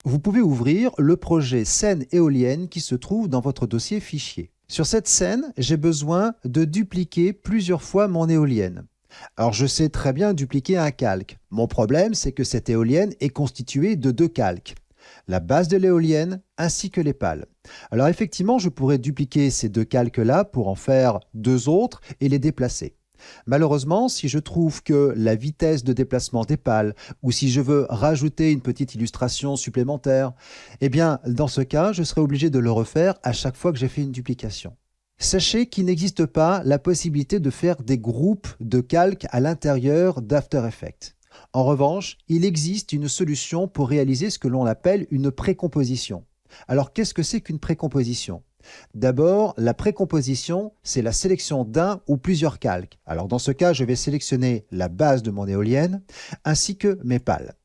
vous pouvez ouvrir le projet scène éolienne qui se trouve dans votre dossier fichier. Sur cette scène, j'ai besoin de dupliquer plusieurs fois mon éolienne. Alors je sais très bien dupliquer un calque. Mon problème, c'est que cette éolienne est constituée de deux calques. La base de l'éolienne ainsi que les pales. Alors effectivement, je pourrais dupliquer ces deux calques-là pour en faire deux autres et les déplacer. Malheureusement, si je trouve que la vitesse de déplacement des pales ou si je veux rajouter une petite illustration supplémentaire, eh bien, dans ce cas, je serai obligé de le refaire à chaque fois que j'ai fait une duplication. Sachez qu'il n'existe pas la possibilité de faire des groupes de calques à l'intérieur d'After Effects. En revanche, il existe une solution pour réaliser ce que l'on appelle une précomposition. Alors, qu'est-ce que c'est qu'une précomposition ? D'abord, la précomposition, c'est la sélection d'un ou plusieurs calques. Alors dans ce cas, je vais sélectionner la base de mon éolienne ainsi que mes pales.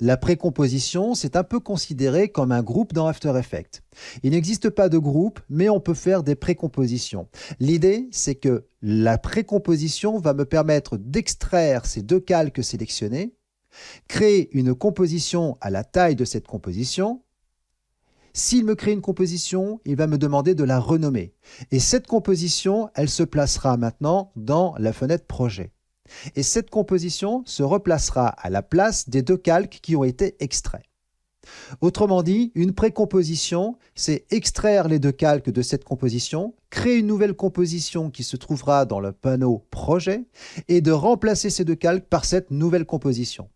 La précomposition, c'est un peu considéré comme un groupe dans After Effects. Il n'existe pas de groupe, mais on peut faire des précompositions. L'idée, c'est que la précomposition va me permettre d'extraire ces deux calques sélectionnés, créer une composition à la taille de cette composition. S'il me crée une composition, il va me demander de la renommer. Et cette composition, elle se placera maintenant dans la fenêtre projet. Et cette composition se replacera à la place des deux calques qui ont été extraits. Autrement dit, une précomposition, c'est extraire les deux calques de cette composition, créer une nouvelle composition qui se trouvera dans le panneau projet et de remplacer ces deux calques par cette nouvelle composition.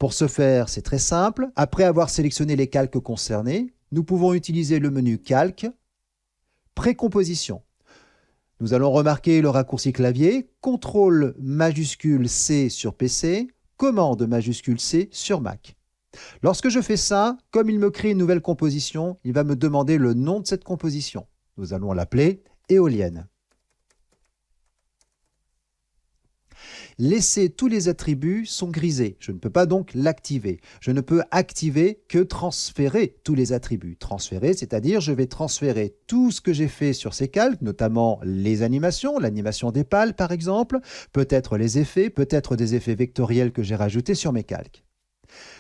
Pour ce faire, c'est très simple. Après avoir sélectionné les calques concernés, nous pouvons utiliser le menu Calque, Précomposition. Nous allons remarquer le raccourci clavier, CTRL majuscule C sur PC, Commande majuscule C sur Mac. Lorsque je fais ça, comme il me crée une nouvelle composition, il va me demander le nom de cette composition. Nous allons l'appeler éolienne. Laisser tous les attributs sont grisés. Je ne peux pas donc l'activer. Je ne peux activer que transférer tous les attributs. Transférer, c'est-à-dire je vais transférer tout ce que j'ai fait sur ces calques, notamment les animations, l'animation des pales par exemple, peut-être les effets, peut-être des effets vectoriels que j'ai rajoutés sur mes calques.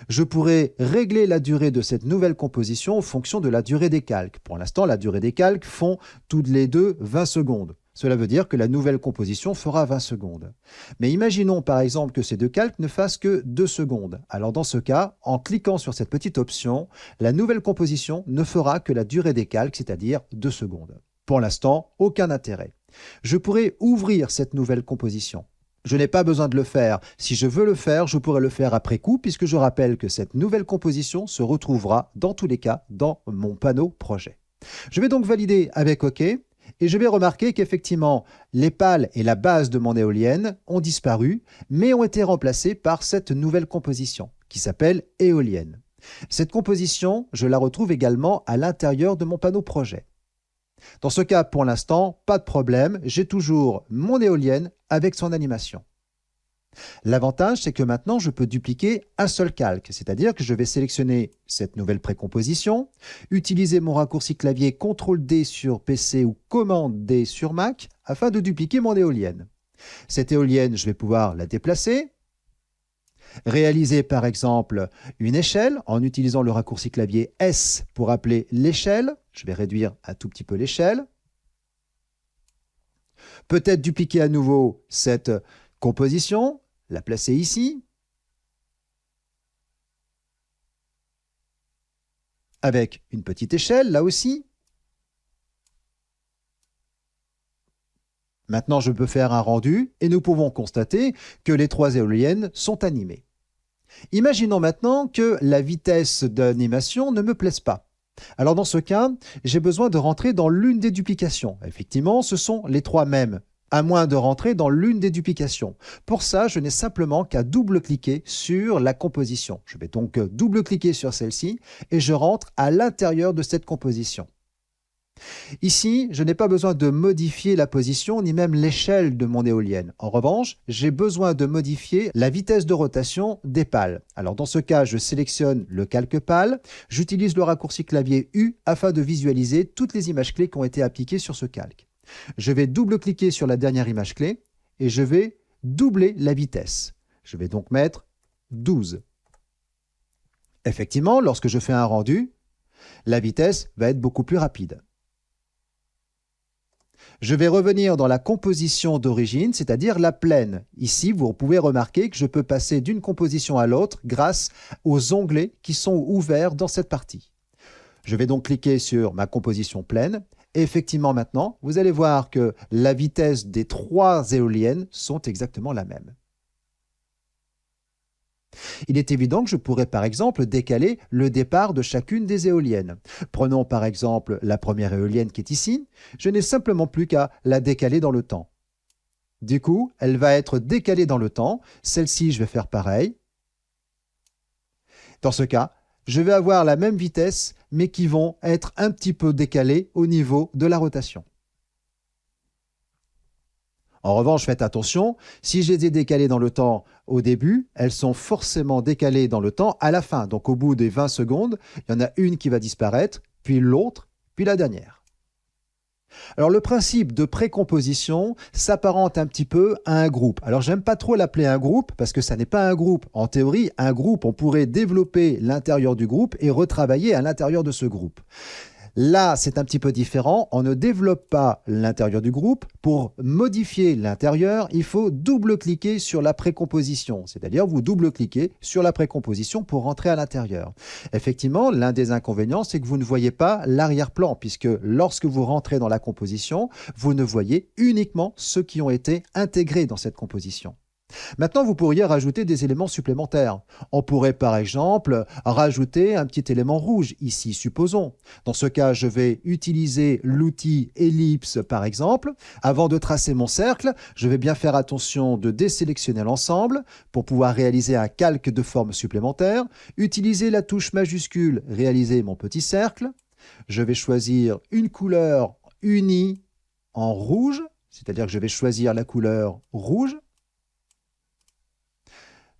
Je pourrais régler la durée de cette nouvelle composition en fonction de la durée des calques. Pour l'instant, la durée des calques font toutes les deux 20 secondes. Cela veut dire que la nouvelle composition fera 20 secondes. Mais imaginons par exemple que ces deux calques ne fassent que 2 secondes. Alors dans ce cas, en cliquant sur cette petite option, la nouvelle composition ne fera que la durée des calques, c'est-à-dire 2 secondes. Pour l'instant, aucun intérêt. Je pourrais ouvrir cette nouvelle composition. Je n'ai pas besoin de le faire. Si je veux le faire, je pourrais le faire après coup, puisque je rappelle que cette nouvelle composition se retrouvera dans tous les cas dans mon panneau projet. Je vais donc valider avec OK. Et je vais remarquer qu'effectivement, les pales et la base de mon éolienne ont disparu, mais ont été remplacées par cette nouvelle composition, qui s'appelle éolienne. Cette composition, je la retrouve également à l'intérieur de mon panneau projet. Dans ce cas, pour l'instant, pas de problème, j'ai toujours mon éolienne avec son animation. L'avantage, c'est que maintenant, je peux dupliquer un seul calque, c'est-à-dire que je vais sélectionner cette nouvelle précomposition, utiliser mon raccourci clavier CTRL-D sur PC ou Commande-D sur Mac afin de dupliquer mon éolienne. Cette éolienne, je vais pouvoir la déplacer, réaliser par exemple une échelle en utilisant le raccourci clavier S pour appeler l'échelle. Je vais réduire un tout petit peu l'échelle. Peut-être dupliquer à nouveau cette composition, la placer ici, avec une petite échelle, là aussi. Maintenant, je peux faire un rendu et nous pouvons constater que les 3 éoliennes sont animées. Imaginons maintenant que la vitesse d'animation ne me plaise pas. Alors dans ce cas, j'ai besoin de rentrer dans l'une des duplications. Effectivement, ce sont les 3 mêmes, à moins de rentrer dans l'une des duplications. Pour ça, je n'ai simplement qu'à double-cliquer sur la composition. Je vais donc double-cliquer sur celle-ci et je rentre à l'intérieur de cette composition. Ici, je n'ai pas besoin de modifier la position ni même l'échelle de mon éolienne. En revanche, j'ai besoin de modifier la vitesse de rotation des pales. Alors dans ce cas, je sélectionne le calque pale, j'utilise le raccourci clavier U afin de visualiser toutes les images clés qui ont été appliquées sur ce calque. Je vais double-cliquer sur la dernière image clé et je vais doubler la vitesse. Je vais donc mettre 12. Effectivement, lorsque je fais un rendu, la vitesse va être beaucoup plus rapide. Je vais revenir dans la composition d'origine, c'est-à-dire la plaine. Ici, vous pouvez remarquer que je peux passer d'une composition à l'autre grâce aux onglets qui sont ouverts dans cette partie. Je vais donc cliquer sur ma composition plaine. Et effectivement, maintenant, vous allez voir que la vitesse des 3 éoliennes sont exactement la même. Il est évident que je pourrais par exemple décaler le départ de chacune des éoliennes. Prenons par exemple la première éolienne qui est ici. Je n'ai simplement plus qu'à la décaler dans le temps. Du coup, elle va être décalée dans le temps. Celle-ci, je vais faire pareil. Dans ce cas, je vais avoir la même vitesse, mais qui vont être un petit peu décalées au niveau de la rotation. En revanche, faites attention, si je les ai décalées dans le temps au début, elles sont forcément décalées dans le temps à la fin. Donc au bout des 20 secondes, il y en a une qui va disparaître, puis l'autre, puis la dernière. Alors le principe de précomposition s'apparente un petit peu à un groupe. Alors j'aime pas trop l'appeler un groupe parce que ça n'est pas un groupe. En théorie, un groupe, on pourrait développer l'intérieur du groupe et retravailler à l'intérieur de ce groupe. Là, c'est un petit peu différent. On ne développe pas l'intérieur du groupe. Pour modifier l'intérieur, il faut double-cliquer sur la précomposition. C'est-à-dire, vous double-cliquez sur la précomposition pour rentrer à l'intérieur. Effectivement, l'un des inconvénients, c'est que vous ne voyez pas l'arrière-plan, puisque lorsque vous rentrez dans la composition, vous ne voyez uniquement ceux qui ont été intégrés dans cette composition. Maintenant, vous pourriez rajouter des éléments supplémentaires. On pourrait par exemple rajouter un petit élément rouge, ici, supposons. Dans ce cas, je vais utiliser l'outil ellipse par exemple. Avant de tracer mon cercle, je vais bien faire attention de désélectionner l'ensemble pour pouvoir réaliser un calque de forme supplémentaire. Utiliser la touche majuscule, réaliser mon petit cercle. Je vais choisir une couleur unie en rouge, c'est-à-dire que je vais choisir la couleur rouge.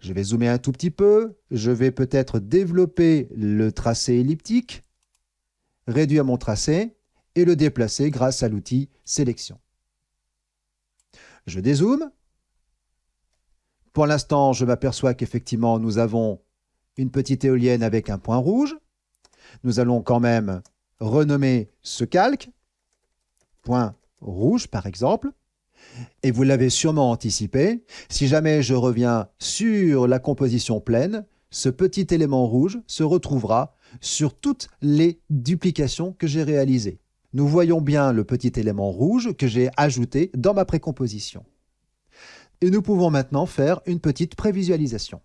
Je vais zoomer un tout petit peu, je vais peut-être développer le tracé elliptique, réduire mon tracé et le déplacer grâce à l'outil sélection. Je dézoome. Pour l'instant, je m'aperçois qu'effectivement, nous avons une petite éolienne avec un point rouge. Nous allons quand même renommer ce calque, point rouge par exemple. Et vous l'avez sûrement anticipé, si jamais je reviens sur la composition pleine, ce petit élément rouge se retrouvera sur toutes les duplications que j'ai réalisées. Nous voyons bien le petit élément rouge que j'ai ajouté dans ma précomposition. Et nous pouvons maintenant faire une petite prévisualisation.